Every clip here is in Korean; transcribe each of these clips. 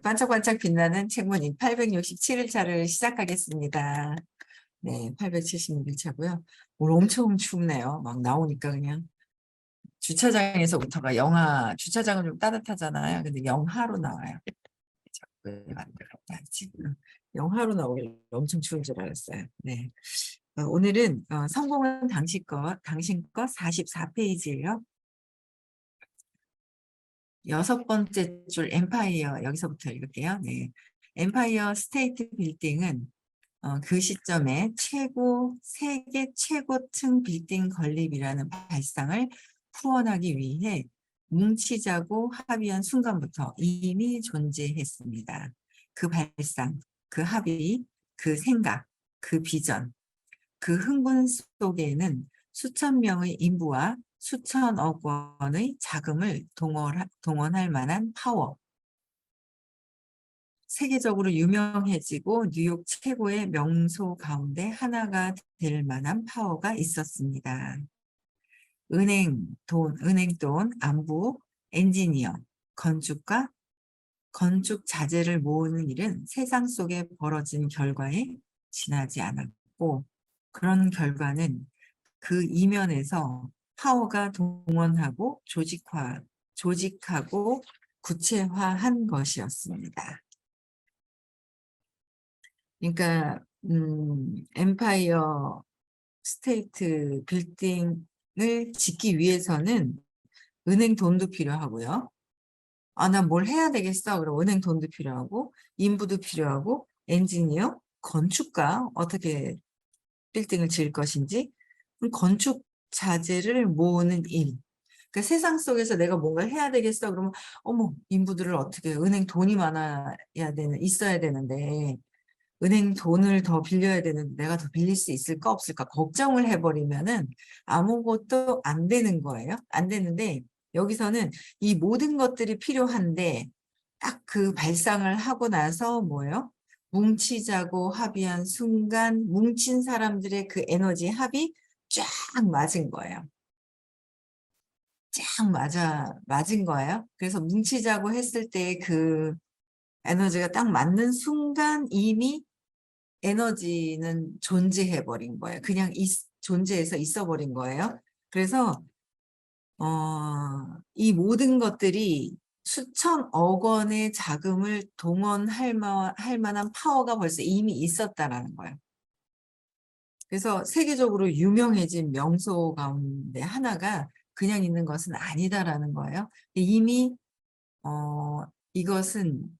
반짝반짝 빛나는 책무님 867일차를 시작하겠습니다. 네, 876일차고요. 오늘 엄청 춥네요. 막 나오니까 그냥 주차장에서부터가 주차장은 좀 따뜻하잖아요. 근데 영하로 나와요. 왜 만들었다 하지? 영하로 나오길 엄청 추운 줄 알았어요. 네. 오늘은 성공은 당신 거 44페이지예요. 6번째 줄 엠파이어 여기서부터 읽을게요. 네. 엠파이어 스테이트 빌딩은 그 시점에 세계 최고층 빌딩 건립이라는 발상을 후원하기 위해 뭉치자고 합의한 순간부터 이미 존재했습니다. 그 발상, 그 합의, 그 생각, 그 비전, 그 흥분 속에는 수천 명의 인부와 수천억 원의 자금을 동원할 만한 파워, 세계적으로 유명해지고 뉴욕 최고의 명소 가운데 하나가 될 만한 파워가 있었습니다. 은행 돈, 안부, 엔지니어, 건축가, 건축 자재를 모으는 일은 세상 속에 벌어진 결과에 지나지 않았고, 그런 결과는 그 이면에서 파워가 동원하고 조직하고 구체화한 것이었습니다. 그러니까 엠파이어 스테이트 빌딩을 짓기 위해서는 은행 돈도 필요하고요. 나 뭘 해야 되겠어. 그럼 은행 돈도 필요하고 인부도 필요하고 엔지니어, 건축가 어떻게 빌딩을 지을 것인지 건축 자재를 모으는 일. 그러니까 세상 속에서 내가 뭔가 해야 되겠어. 그러면 어머 인부들을 어떻게 은행 돈이 있어야 되는데 은행 돈을 더 빌려야 되는데 내가 더 빌릴 수 있을까 없을까 걱정을 해버리면은 아무것도 안 되는 거예요. 안 되는데 여기서는 이 모든 것들이 필요한데 딱 그 발상을 하고 나서 뭐예요? 뭉치자고 합의한 순간 뭉친 사람들의 그 에너지 합이 쫙 맞은 거예요. 쫙 맞은 거예요. 그래서 뭉치자고 했을 때 그 에너지가 딱 맞는 순간 이미 에너지는 존재해버린 거예요. 그냥 존재해서 있어버린 거예요. 그래서 이 모든 것들이 수천억 원의 자금을 동원할 만한 파워가 벌써 이미 있었다라는 거예요. 그래서 세계적으로 유명해진 명소 가운데 하나가 그냥 있는 것은 아니다라는 거예요. 이미 이것은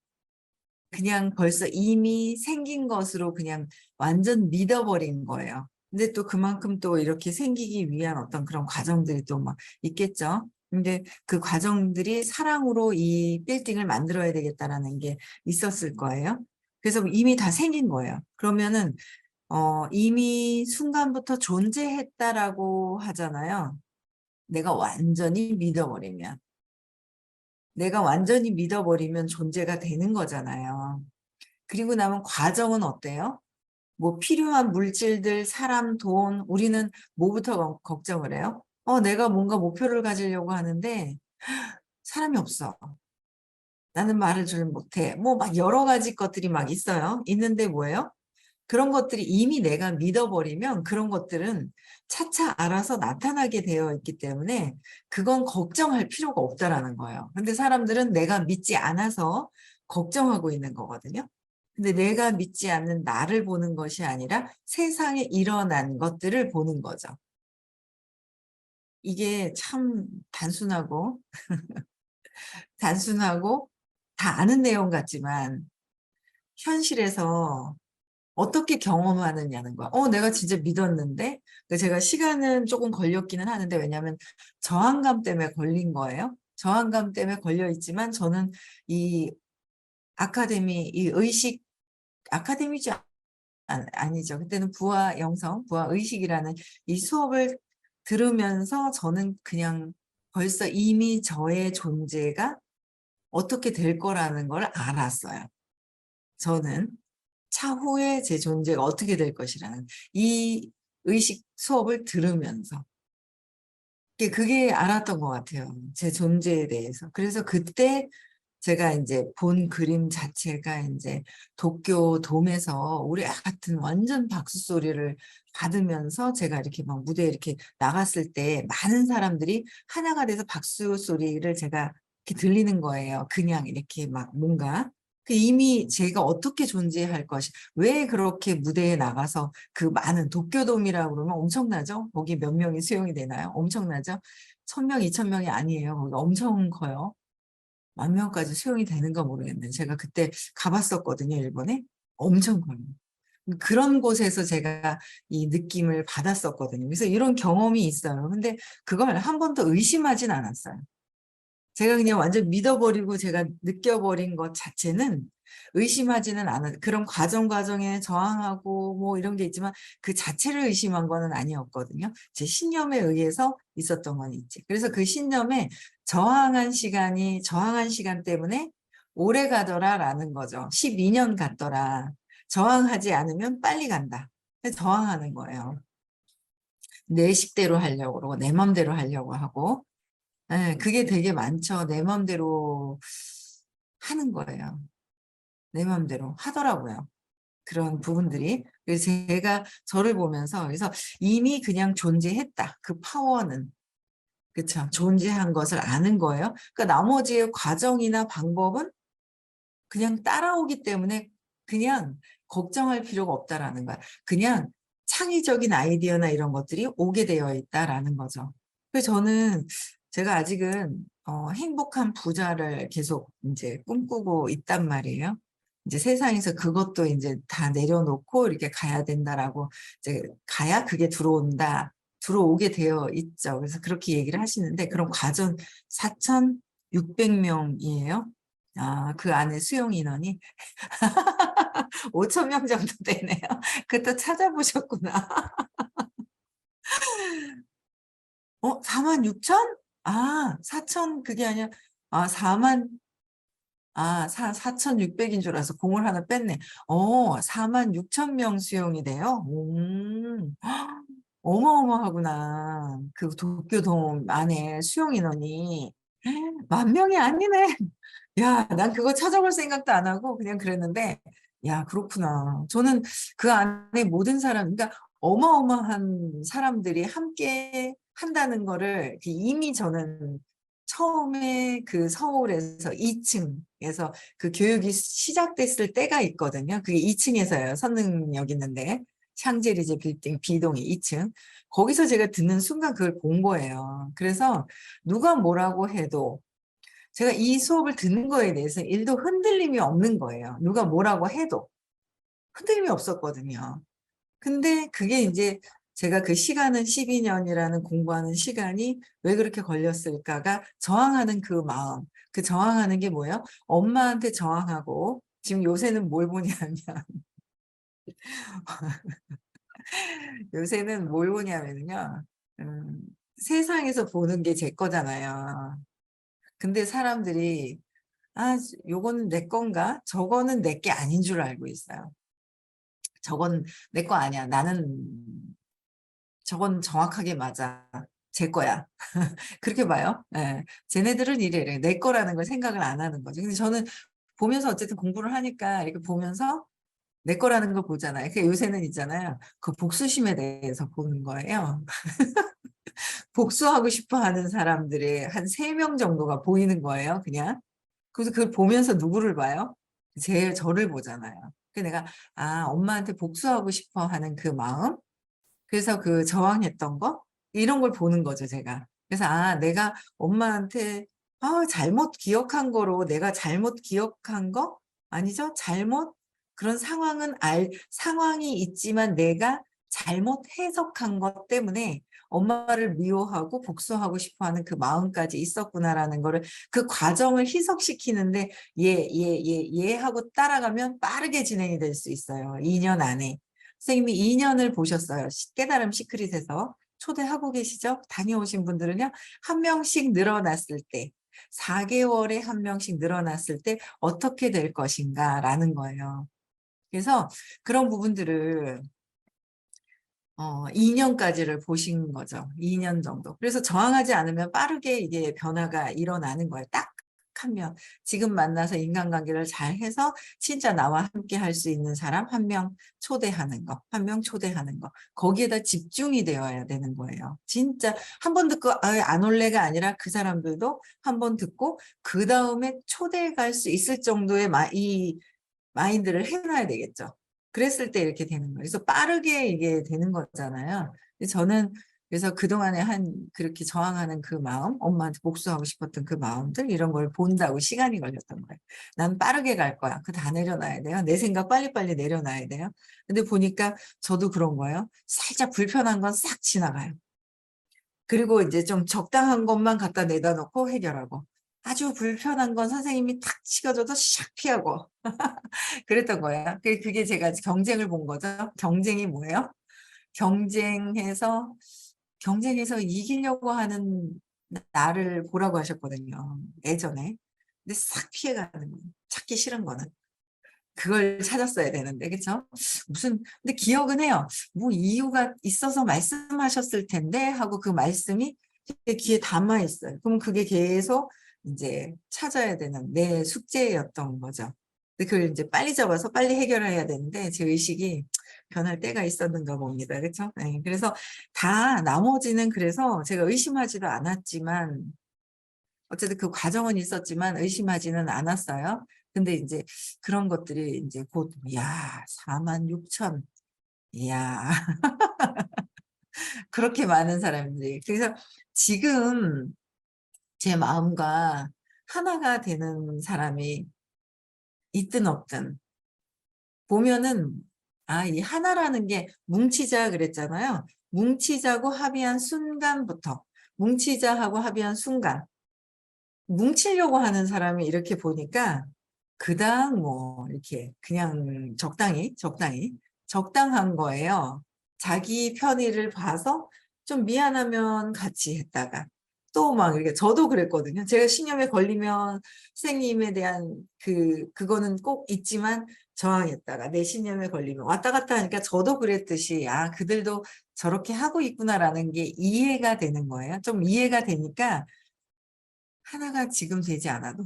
그냥 벌써 이미 생긴 것으로 그냥 완전 믿어버린 거예요. 근데 또 그만큼 또 이렇게 생기기 위한 어떤 그런 과정들이 또 막 있겠죠. 근데 그 과정들이 사랑으로 이 빌딩을 만들어야 되겠다라는 게 있었을 거예요. 그래서 이미 다 생긴 거예요. 그러면은 이미 순간부터 존재했다라고 하잖아요. 내가 완전히 믿어버리면. 내가 완전히 믿어버리면 존재가 되는 거잖아요. 그리고 나면 과정은 어때요? 뭐 필요한 물질들, 사람, 돈, 우리는 뭐부터 걱정을 해요? 내가 뭔가 목표를 가지려고 하는데 사람이 없어. 나는 말을 잘 못해. 뭐 막 여러 가지 것들이 막 있어요. 있는데 뭐예요? 그런 것들이 이미 내가 믿어버리면 그런 것들은 차차 알아서 나타나게 되어 있기 때문에 그건 걱정할 필요가 없다라는 거예요. 근데 사람들은 내가 믿지 않아서 걱정하고 있는 거거든요. 근데 내가 믿지 않는 나를 보는 것이 아니라 세상에 일어난 것들을 보는 거죠. 이게 참 단순하고 다 아는 내용 같지만 현실에서 어떻게 경험하느냐는 거야. 내가 진짜 믿었는데. 제가 시간은 조금 걸렸기는 하는데 왜냐하면 저항감 때문에 걸린 거예요. 저항감 때문에 걸려 있지만 저는 이 아카데미죠. 아니죠. 그때는 부하 의식이라는 이 수업을 들으면서 저는 그냥 벌써 이미 저의 존재가 어떻게 될 거라는 걸 알았어요. 저는 차후에 제 존재가 어떻게 될 것이라는 이 의식 수업을 들으면서 그게 알았던 것 같아요. 제 존재에 대해서. 그래서 그때 제가 이제 본 그림 자체가 이제 도쿄 돔에서 우리 같은 완전 박수 소리를 받으면서 제가 이렇게 막 무대에 이렇게 나갔을 때 많은 사람들이 하나가 돼서 박수 소리를 제가 이렇게 들리는 거예요. 그냥 이렇게 막 뭔가. 이미 제가 어떻게 존재할 것이, 왜 그렇게 무대에 나가서 그 많은 도쿄돔이라고 그러면 엄청나죠? 거기 몇 명이 수용이 되나요? 엄청나죠? 1000명, 2000명이 아니에요. 거기 엄청 커요. 10,000명까지 수용이 되는가 모르겠는데 제가 그때 가봤었거든요, 일본에. 엄청 커요. 그런 곳에서 제가 이 느낌을 받았었거든요. 그래서 이런 경험이 있어요. 근데 그걸 한 번도 의심하진 않았어요. 제가 그냥 완전 믿어버리고 제가 느껴버린 것 자체는 의심하지는 않은, 그런 과정에 저항하고 뭐 이런 게 있지만 그 자체를 의심한 거는 아니었거든요. 제 신념에 의해서 있었던 건 있지. 그래서 그 신념에 저항한 시간 때문에 오래 가더라라는 거죠. 12년 갔더라. 저항하지 않으면 빨리 간다. 저항하는 거예요. 내 식대로 하려고 그러고 내 맘대로 하려고 하고. 네, 그게 되게 많죠. 내 맘대로 하는 거예요. 내 맘대로 하더라고요. 그런 부분들이. 그래서 제가 저를 보면서, 그래서 이미 그냥 존재했다. 그 파워는. 그쵸. 존재한 것을 아는 거예요. 그러니까 나머지의 과정이나 방법은 그냥 따라오기 때문에 그냥 걱정할 필요가 없다라는 거야. 그냥 창의적인 아이디어나 이런 것들이 오게 되어 있다라는 거죠. 그래서 저는 제가 아직은 행복한 부자를 계속 이제 꿈꾸고 있단 말이에요. 이제 세상에서 그것도 이제 다 내려놓고 이렇게 가야 된다라고, 이제 가야 그게 들어온다. 들어오게 되어 있죠. 그래서 그렇게 얘기를 하시는데, 그런 과정 4,600명이에요. 아, 그 안에 수용 인원이 5,000명 정도 되네요. 그것도 찾아보셨구나. 46,000? 아, 4,000 그게 아니라, 아, 4,600인 줄 알아서 공을 하나 뺐네. 46,000명 수용이 돼요? 어마어마하구나. 그 도쿄돔 안에 수용 인원이 10,000명이 아니네. 야, 난 그거 찾아볼 생각도 안 하고 그냥 그랬는데, 야, 그렇구나. 저는 그 안에 모든 사람, 그러니까 어마어마한 사람들이 함께 한다는 거를 이미 저는 처음에 그 서울에서 2층에서 그 교육이 시작됐을 때가 있거든요. 그게 2층에서요. 선능력 있는데. 샹젤리제 빌딩 B동이 2층. 거기서 제가 듣는 순간 그걸 본 거예요. 그래서 누가 뭐라고 해도 제가 이 수업을 듣는 거에 대해서 일도 흔들림이 없는 거예요. 누가 뭐라고 해도 흔들림이 없었거든요. 근데 그게 이제 제가 그 시간은 12년이라는 공부하는 시간이 왜 그렇게 걸렸을까가 저항하는 그 마음. 그 저항하는 게 뭐예요? 엄마한테 저항하고, 지금 요새는 뭘 보냐면 요새는 뭘 보냐면요. 음, 세상에서 보는 게 제 거잖아요. 근데 사람들이 요거는 내 건가? 저거는 내 게 아닌 줄 알고 있어요. 저건 내 거 아니야. 저건 정확하게 맞아. 제 거야. 그렇게 봐요. 예. 쟤네들은 이래. 내 거라는 걸 생각을 안 하는 거죠. 근데 저는 보면서 어쨌든 공부를 하니까 이렇게 보면서 내 거라는 걸 보잖아요. 그러니까 요새는 있잖아요. 그 복수심에 대해서 보는 거예요. 복수하고 싶어 하는 사람들의 한 3명 정도가 보이는 거예요. 그냥. 그래서 그걸 보면서 누구를 봐요? 저를 보잖아요. 그래서 내가, 엄마한테 복수하고 싶어 하는 그 마음? 그래서 그 저항했던 거? 이런 걸 보는 거죠, 제가. 그래서, 내가 엄마한테, 잘못 기억한 거로 내가 잘못 기억한 거? 아니죠? 그런 상황이 있지만 내가 잘못 해석한 것 때문에 엄마를 미워하고 복수하고 싶어 하는 그 마음까지 있었구나라는 거를, 그 과정을 희석시키는데 하고 따라가면 빠르게 진행이 될 수 있어요. 2년 안에. 선생님이 2년을 보셨어요. 깨달음 시크릿에서. 초대하고 계시죠? 다녀오신 분들은요. 한 명씩 늘어났을 때, 4개월에 한 명씩 늘어났을 때 어떻게 될 것인가라는 거예요. 그래서 그런 부분들을 2년까지를 보신 거죠. 2년 정도. 그래서 저항하지 않으면 빠르게 이게 변화가 일어나는 거예요. 딱 한 명, 지금 만나서 인간관계를 잘 해서 진짜 나와 함께 할 수 있는 사람 한 명 초대하는 거, 한 명 초대하는 거. 거기에다 집중이 되어야 되는 거예요. 진짜 한 번 듣고 안 올래가 아니라 그 사람들도 한 번 듣고 그 다음에 초대해 갈 수 있을 정도의 이 마인드를 해놔야 되겠죠. 그랬을 때 이렇게 되는 거예요. 그래서 빠르게 이게 되는 거잖아요. 저는 그래서 그동안에 그렇게 저항하는 그 마음, 엄마한테 복수하고 싶었던 그 마음들, 이런 걸 본다고 시간이 걸렸던 거예요. 난 빠르게 갈 거야. 그 다 내려놔야 돼요. 내 생각 빨리빨리 내려놔야 돼요. 근데 보니까 저도 그런 거예요. 살짝 불편한 건 싹 지나가요. 그리고 이제 좀 적당한 것만 갖다 내다 놓고 해결하고, 아주 불편한 건 선생님이 탁 치켜줘도 샥 피하고 그랬던 거예요. 그게 제가 경쟁을 본 거죠. 경쟁이 뭐예요? 경쟁해서 이기려고 하는 나를 보라고 하셨거든요. 예전에. 근데 싹 피해가는 거예요. 찾기 싫은 거는. 그걸 찾았어야 되는데, 그쵸? 근데 기억은 해요. 뭐 이유가 있어서 말씀하셨을 텐데 하고 그 말씀이 제 귀에 담아 있어요. 그럼 그게 계속 이제 찾아야 되는 내 숙제였던 거죠. 근데 그걸 이제 빨리 잡아서 빨리 해결해야 되는데 제 의식이 변할 때가 있었는가 봅니다. 그쵸? 네, 그래서 나머지는 그래서 제가 의심하지도 않았지만, 어쨌든 그 과정은 있었지만 의심하지는 않았어요. 근데 이제 그런 것들이 이제 곧, 야, 46,000. 이야, 그렇게 많은 사람들이. 그래서 지금 제 마음과 하나가 되는 사람이 있든 없든 보면은, 이 하나라는 게 뭉치자 그랬잖아요. 뭉치자고 합의한 순간부터, 뭉치자 하고 합의한 순간, 뭉치려고 하는 사람이 이렇게 보니까 그닥 뭐 이렇게 그냥 적당한 거예요. 자기 편의를 봐서 좀 미안하면 같이 했다가 또 막 이렇게, 저도 그랬거든요. 제가 신념에 걸리면 선생님에 대한 그거는 꼭 있지만 저항했다가 내 신념에 걸리면 왔다 갔다 하니까 저도 그랬듯이 그들도 저렇게 하고 있구나라는 게 이해가 되는 거예요. 좀 이해가 되니까 하나가 지금 되지 않아도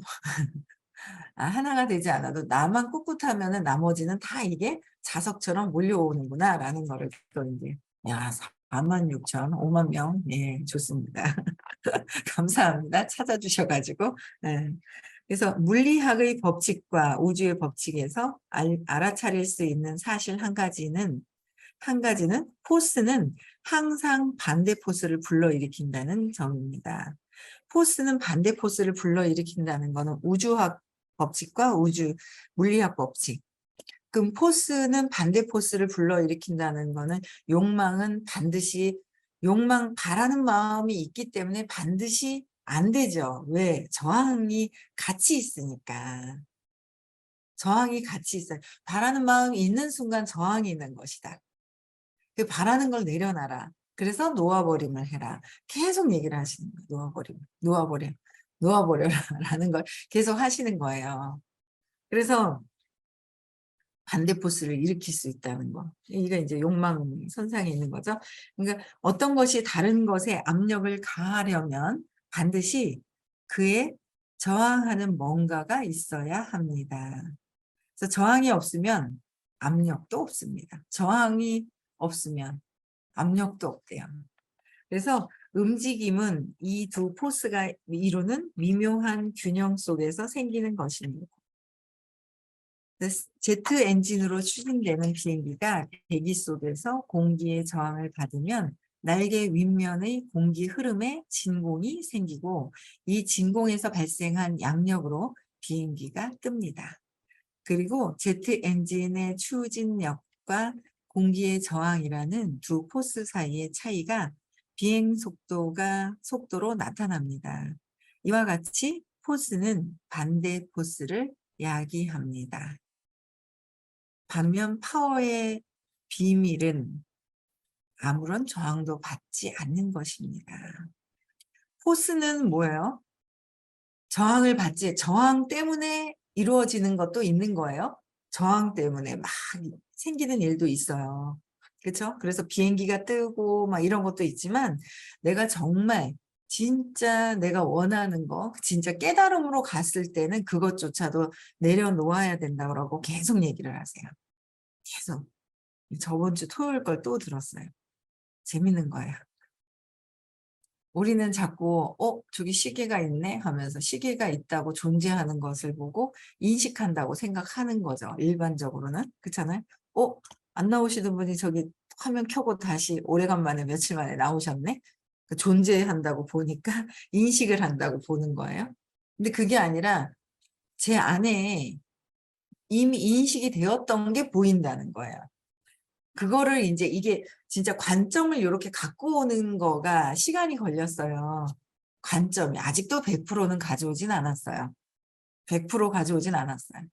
하나가 되지 않아도 나만 꿋꿋하면은 나머지는 다 이게 자석처럼 몰려오는구나라는 거를 또 이제, 야, 46,000, 5만 명. 예, 좋습니다. 감사합니다. 찾아주셔가지고. 예. 그래서 물리학의 법칙과 우주의 법칙에서 알아차릴 수 있는 사실 한 가지는 포스는 항상 반대 포스를 불러일으킨다는 점입니다. 포스는 반대 포스를 불러일으킨다는 것은 우주학 법칙과 물리학 법칙. 그럼 포스는 반대 포스를 불러일으킨다는 것은 바라는 마음이 있기 때문에 반드시 안 되죠. 왜? 저항이 같이 있으니까. 저항이 같이 있어요. 바라는 마음이 있는 순간 저항이 있는 것이다. 그 바라는 걸 내려놔라. 그래서 놓아버림을 해라. 계속 얘기를 하시는 거예요. 놓아버려라라는 걸 계속 하시는 거예요. 그래서 반대 포스를 일으킬 수 있다는 거. 이게 이제 욕망 선상에 있는 거죠. 그러니까 어떤 것이 다른 것에 압력을 가하려면 반드시 그에 저항하는 뭔가가 있어야 합니다. 그래서 저항이 없으면 압력도 없습니다. 저항이 없으면 압력도 없대요. 그래서 움직임은 이 두 포스가 이루는 미묘한 균형 속에서 생기는 것입니다. 제트 엔진으로 추진되는 비행기가 대기 속에서 공기의 저항을 받으면 날개 윗면의 공기 흐름에 진공이 생기고 이 진공에서 발생한 양력으로 비행기가 뜹니다. 그리고 제트 엔진의 추진력과 공기의 저항이라는 두 포스 사이의 차이가 비행 속도로 나타납니다. 이와 같이 포스는 반대 포스를 야기합니다. 반면 파워의 비밀은 아무런 저항도 받지 않는 것입니다. 포스는 뭐예요? 저항 때문에 이루어지는 것도 있는 거예요. 저항 때문에 막 생기는 일도 있어요. 그렇죠? 그래서 비행기가 뜨고 막 이런 것도 있지만 내가 정말 진짜 내가 원하는 거, 진짜 깨달음으로 갔을 때는 그것조차도 내려놓아야 된다고 계속 얘기를 하세요. 계속. 저번 주 토요일 걸 또 들었어요. 재밌는 거예요. 우리는 자꾸 저기 시계가 있네 하면서 시계가 있다고 존재하는 것을 보고 인식한다고 생각하는 거죠. 일반적으로는. 그렇잖아요. 안 나오시던 분이 저기 화면 켜고 다시 오래간만에 며칠 만에 나오셨네. 존재한다고 보니까 인식을 한다고 보는 거예요. 근데 그게 아니라 제 안에 이미 인식이 되었던 게 보인다는 거예요. 그거를 이제 이게 진짜 관점을 이렇게 갖고 오는 거가 시간이 걸렸어요. 관점이 아직도 100%는 가져오진 않았어요. 100% 가져오진 않았어요.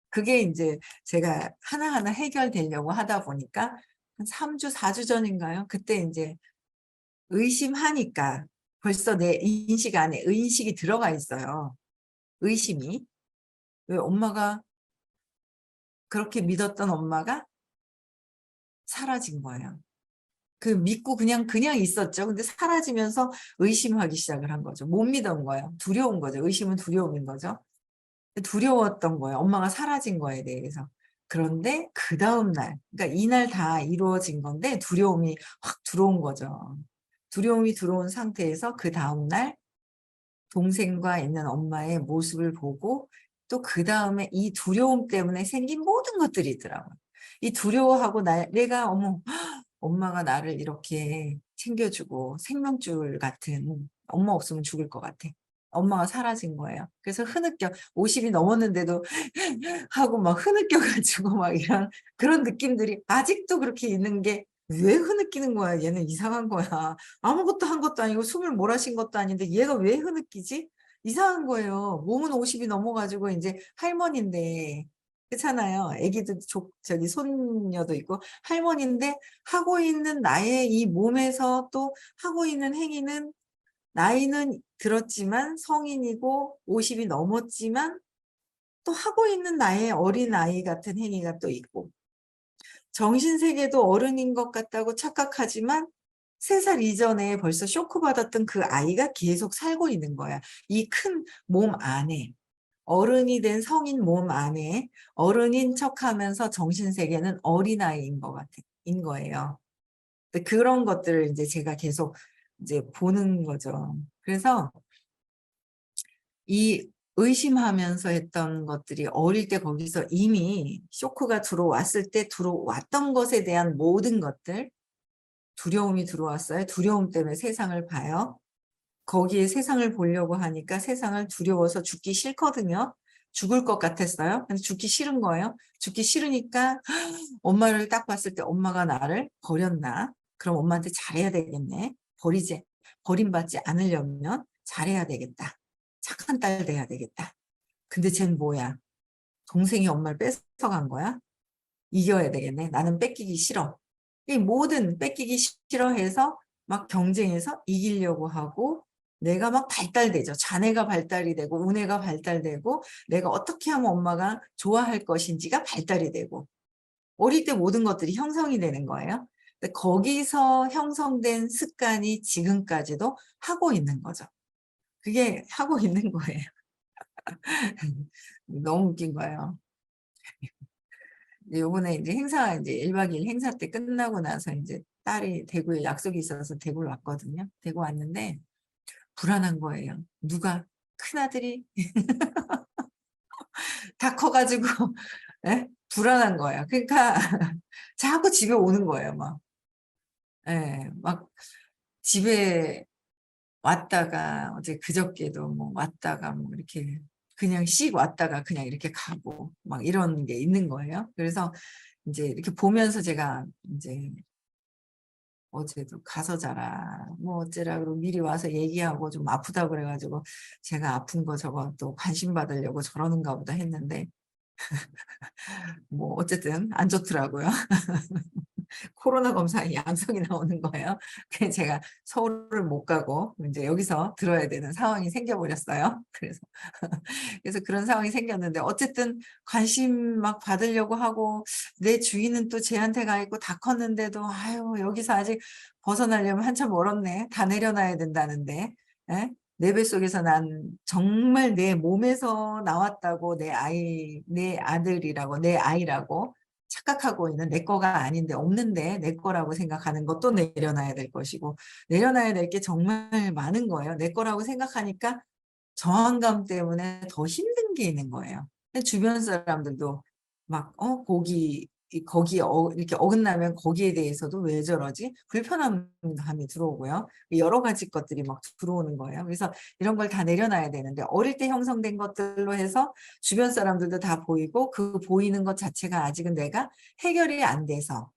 그게 이제 제가 하나하나 해결되려고 하다 보니까 한 3주, 4주 전인가요? 그때 이제 의심하니까 벌써 내 인식 안에 의식이 들어가 있어요. 의심이. 왜 엄마가 그렇게 믿었던 엄마가 사라진 거예요. 그 믿고 그냥 있었죠. 근데 사라지면서 의심하기 시작을 한 거죠. 못 믿은 거예요. 두려운 거죠. 의심은 두려움인 거죠. 두려웠던 거예요. 엄마가 사라진 거에 대해서. 그런데 그 다음날, 그러니까 이날 다 이루어진 건데 두려움이 확 들어온 거죠. 두려움이 들어온 상태에서 그 다음날 동생과 있는 엄마의 모습을 보고 또 그 다음에 이 두려움 때문에 생긴 모든 것들이 있더라고요. 이 두려워하고 내가 엄마가 나를 이렇게 챙겨주고 생명줄 같은 엄마 없으면 죽을 것 같아. 엄마가 사라진 거예요. 그래서 흐느껴 50이 넘었는데도 하고 막 흐느껴가지고 막 이런 그런 느낌들이 아직도 그렇게 있는 게 왜 흐느끼는 거야? 얘는 이상한 거야. 아무것도 한 것도 아니고 숨을 몰아쉰 것도 아닌데 얘가 왜 흐느끼지? 이상한 거예요. 몸은 50이 넘어가지고 이제 할머니인데 그렇잖아요. 애기도 저기 손녀도 있고 할머니인데 하고 있는 나의 이 몸에서 또 하고 있는 행위는 나이는 들었지만 성인이고 50이 넘었지만 또 하고 있는 나의 어린아이 같은 행위가 또 있고 정신세계도 어른인 것 같다고 착각하지만 3살 이전에 벌써 쇼크받았던 그 아이가 계속 살고 있는 거야. 이 큰 몸 안에. 어른이 된 성인 몸 안에 어른인 척하면서 정신세계는 어린아이인 인 거예요. 그런 것들을 이제 제가 계속 이제 보는 거죠. 그래서 이 의심하면서 했던 것들이 어릴 때 거기서 이미 쇼크가 들어왔을 때 들어왔던 것에 대한 모든 것들, 두려움이 들어왔어요. 두려움 때문에 세상을 봐요. 거기에 세상을 보려고 하니까 세상을 두려워서 죽기 싫거든요. 죽을 것 같았어요. 근데 죽기 싫은 거예요. 죽기 싫으니까 엄마를 딱 봤을 때 엄마가 나를 버렸나? 그럼 엄마한테 잘해야 되겠네. 버림받지 않으려면 잘해야 되겠다. 착한 딸 돼야 되겠다. 근데 쟨 뭐야? 동생이 엄마를 뺏어간 거야? 이겨야 되겠네. 나는 뺏기기 싫어. 이 모든 뺏기기 싫어해서 막 경쟁해서 이기려고 하고 내가 막 발달되죠. 자네가 발달이 되고 우네가 발달되고 내가 어떻게 하면 엄마가 좋아할 것인지가 발달이 되고 어릴 때 모든 것들이 형성이 되는 거예요. 근데 거기서 형성된 습관이 지금까지도 하고 있는 거죠. 그게 하고 있는 거예요. 너무 웃긴 거예요. 요번에 이제 행사 이제 1박 2일 행사 때 끝나고 나서 이제 딸이 대구에 약속이 있어서 대구를 왔거든요. 대구 왔는데 불안한 거예요. 누가 큰아들이 다 커가지고 예? 불안한 거예요. 그러니까 자꾸 집에 오는 거예요. 막. 예, 막 집에 왔다가 어제 그저께도 뭐 왔다가 뭐 이렇게 그냥 씩 왔다가 그냥 이렇게 가고 막 이런 게 있는 거예요. 그래서 이제 이렇게 보면서 제가 이제 어제도 가서 자라 뭐 어째라 그러고 미리 와서 얘기하고 좀 아프다고 그래가지고 제가 아픈 거 저거 또 관심 받으려고 저러는가 보다 했는데 뭐 어쨌든 안 좋더라고요. 코로나 검사에 양성이 나오는 거예요. 그래서 제가 서울을 못 가고 이제 여기서 들어야 되는 상황이 생겨버렸어요. 그래서 그런 상황이 생겼는데 어쨌든 관심 막 받으려고 하고 내 주인은 또 쟤한테 가 있고 다 컸는데도 아유 여기서 아직 벗어나려면 한참 멀었네. 다 내려놔야 된다는데 예? 내 뱃속에서 난 정말 내 몸에서 나왔다고 내 아들이라고, 내 아이라고 착각하고 있는 내 거가 아닌데, 없는데 내 거라고 생각하는 것도 내려놔야 될 것이고, 내려놔야 될 게 정말 많은 거예요. 내 거라고 생각하니까 저항감 때문에 더 힘든 게 있는 거예요. 근데 주변 사람들도 막, 거기에 이렇게 어긋나면 거기에 대해서도 왜 저러지? 불편함이 들어오고요. 여러 가지 것들이 막 들어오는 거예요. 그래서 이런 걸 다 내려놔야 되는데, 어릴 때 형성된 것들로 해서 주변 사람들도 다 보이고, 그 보이는 것 자체가 아직은 내가 해결이 안 돼서,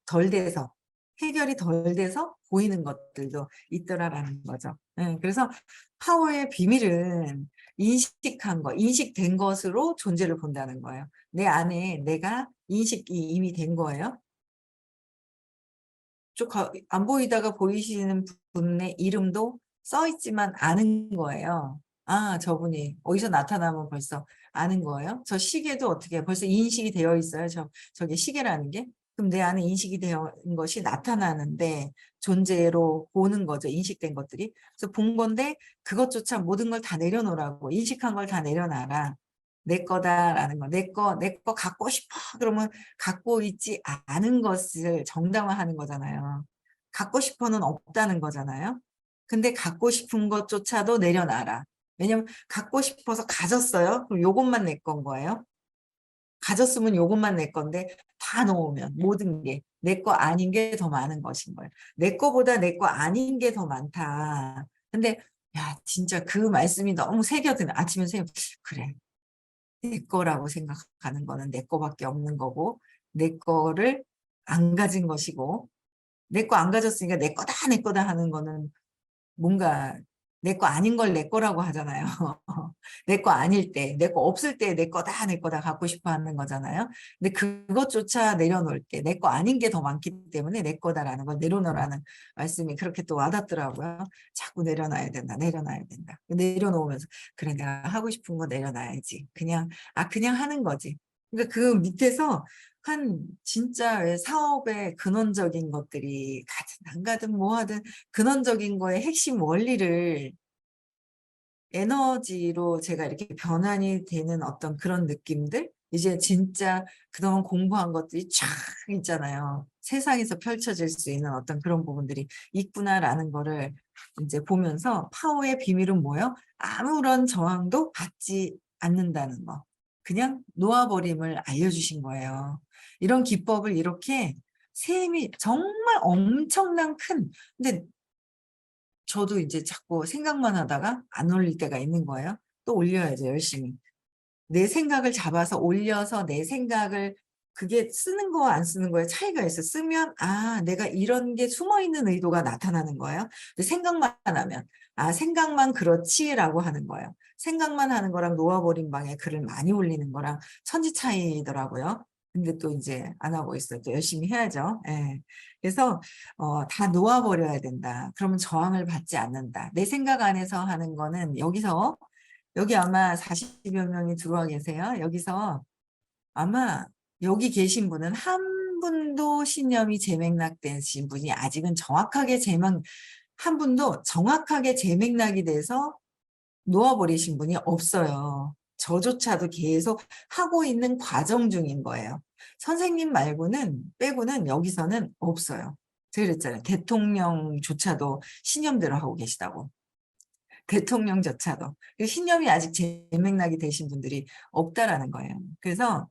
해결이 덜 돼서 보이는 것들도 있더라라는 거죠. 그래서 파워의 비밀은 인식된 것으로 존재를 본다는 거예요. 내 안에 내가 인식이 이미 된 거예요. 안 보이다가 보이시는 분의 이름도 써 있지만 아는 거예요. 아, 저분이 어디서 나타나면 벌써 아는 거예요. 저 시계도 어떻게 벌써 인식이 되어 있어요. 저게 시계라는 게. 그럼 내 안에 인식이 되어 있는 것이 나타나는데 존재로 보는 거죠. 인식된 것들이. 그래서 본 건데 그것조차 모든 걸 다 내려놓으라고. 인식한 걸 다 내려놔라. 내 거다라는 거. 내 거 갖고 싶어. 그러면 갖고 있지 않은 것을 정당화하는 거잖아요. 갖고 싶어는 없다는 거잖아요. 근데 갖고 싶은 것조차도 내려놔라. 왜냐면 갖고 싶어서 가졌어요. 그럼 요것만 내 건 거예요. 가졌으면 요것만 내 건데 다 놓으면 모든 게 내 거 아닌 게 더 많은 것인 거예요. 내 거보다 내 거 아닌 게 더 많다. 근데 야, 진짜 그 말씀이 너무 새겨드는 아침에 그래. 내 거라고 생각하는 거는 내 거밖에 없는 거고, 내 거를 안 가진 것이고, 내 거 안 가졌으니까 내 거다 하는 거는 뭔가 내 거 아닌 걸 내 거라고 하잖아요. 내 거 아닐 때, 내 거 없을 때 내 거다 갖고 싶어 하는 거잖아요. 근데 그것조차 내려놓을 때 내 거 아닌 게 더 많기 때문에 내 거다라는 걸 내려놓으라는 말씀이 그렇게 또 와닿더라고요. 자꾸 내려놔야 된다, 내려놔야 된다. 내려놓으면서 그래, 내가 하고 싶은 거 내려놔야지. 그냥 하는 거지. 그러니까 그 밑에서 진짜 왜 사업의 근원적인 것들이 안 가든 뭐 하든 근원적인 거의 핵심 원리를 에너지로 제가 이렇게 변환이 되는 어떤 그런 느낌들? 이제 진짜 그동안 공부한 것들이 쫙 있잖아요. 세상에서 펼쳐질 수 있는 어떤 그런 부분들이 있구나라는 거를 이제 보면서 파워의 비밀은 뭐예요? 아무런 저항도 받지 않는다는 거. 그냥 놓아버림을 알려주신 거예요. 이런 기법을 이렇게 정말 엄청난 근데 저도 이제 자꾸 생각만 하다가 안 올릴 때가 있는 거예요. 또 올려야죠, 열심히. 내 생각을 잡아서 올려서 내 생각을 그게 쓰는 거와 안 쓰는 거에 차이가 있어. 쓰면 내가 이런 게 숨어 있는 의도가 나타나는 거예요. 근데 생각만 하면 생각만 그렇지라고 하는 거예요. 생각만 하는 거랑 놓아버린 방에 글을 많이 올리는 거랑 천지 차이더라고요. 근데 또 이제 안 하고 있어요. 또 열심히 해야죠. 예. 그래서 다 놓아버려야 된다. 그러면 저항을 받지 않는다. 내 생각 안에서 하는 거는 여기 아마 40여 명이 들어와 계세요. 여기서 아마 여기 계신 분은 한 분도 신념이 재맥락되신 분이 아직은 한 분도 정확하게 재맥락이 돼서 놓아버리신 분이 없어요. 저조차도 계속 하고 있는 과정 중인 거예요. 선생님 빼고는 여기서는 없어요. 제가 그랬잖아요. 대통령조차도 신념대로 하고 계시다고. 대통령조차도. 신념이 아직 재맥락이 되신 분들이 없다라는 거예요. 그래서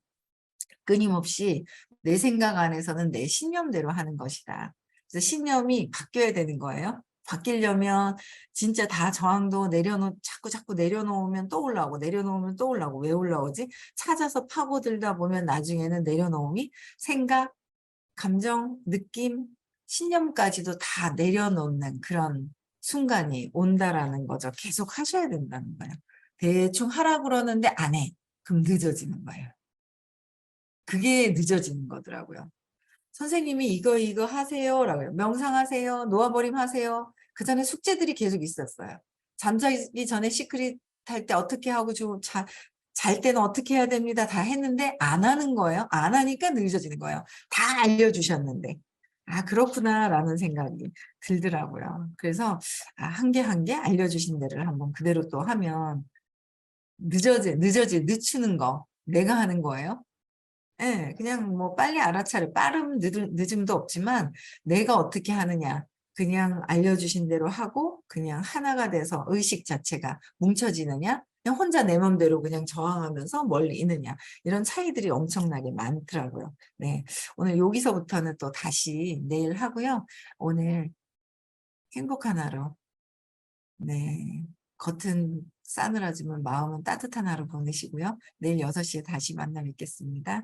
끊임없이 내 생각 안에서는 내 신념대로 하는 것이다. 그래서 신념이 바뀌어야 되는 거예요. 바뀌려면 진짜 다 저항도 자꾸 내려놓으면 또 올라오고 내려놓으면 또 올라오고 왜 올라오지? 찾아서 파고들다 보면 나중에는 내려놓음이 생각, 감정, 느낌, 신념까지도 다 내려놓는 그런 순간이 온다라는 거죠. 계속 하셔야 된다는 거예요. 대충 하라고 그러는데 안 해. 그럼 늦어지는 거예요. 그게 늦어지는 거더라고요. 선생님이 이거 하세요라고요. 명상하세요. 놓아버림 하세요. 그 전에 숙제들이 계속 있었어요. 잠자기 전에 시크릿 할 때 어떻게 하고 잘 때는 어떻게 해야 됩니다. 다 했는데 안 하는 거예요. 안 하니까 늦어지는 거예요. 다 알려주셨는데. 아, 그렇구나라는 생각이 들더라고요. 그래서 한 개 한 개 알려주신 데를 한번 그대로 또 하면 늦추는 거 내가 하는 거예요. 예, 그냥 뭐 빨리 알아차려 늦음도 없지만 내가 어떻게 하느냐 그냥 알려주신 대로 하고 그냥 하나가 돼서 의식 자체가 뭉쳐지느냐 그냥 혼자 내 맘대로 그냥 저항하면서 멀리 있느냐 이런 차이들이 엄청나게 많더라고요. 네, 오늘 여기서부터는 또 다시 내일 하고요. 오늘 행복한 하루, 네, 겉은 싸늘하지만 마음은 따뜻한 하루 보내시고요. 내일 6시에 다시 만나 뵙겠습니다.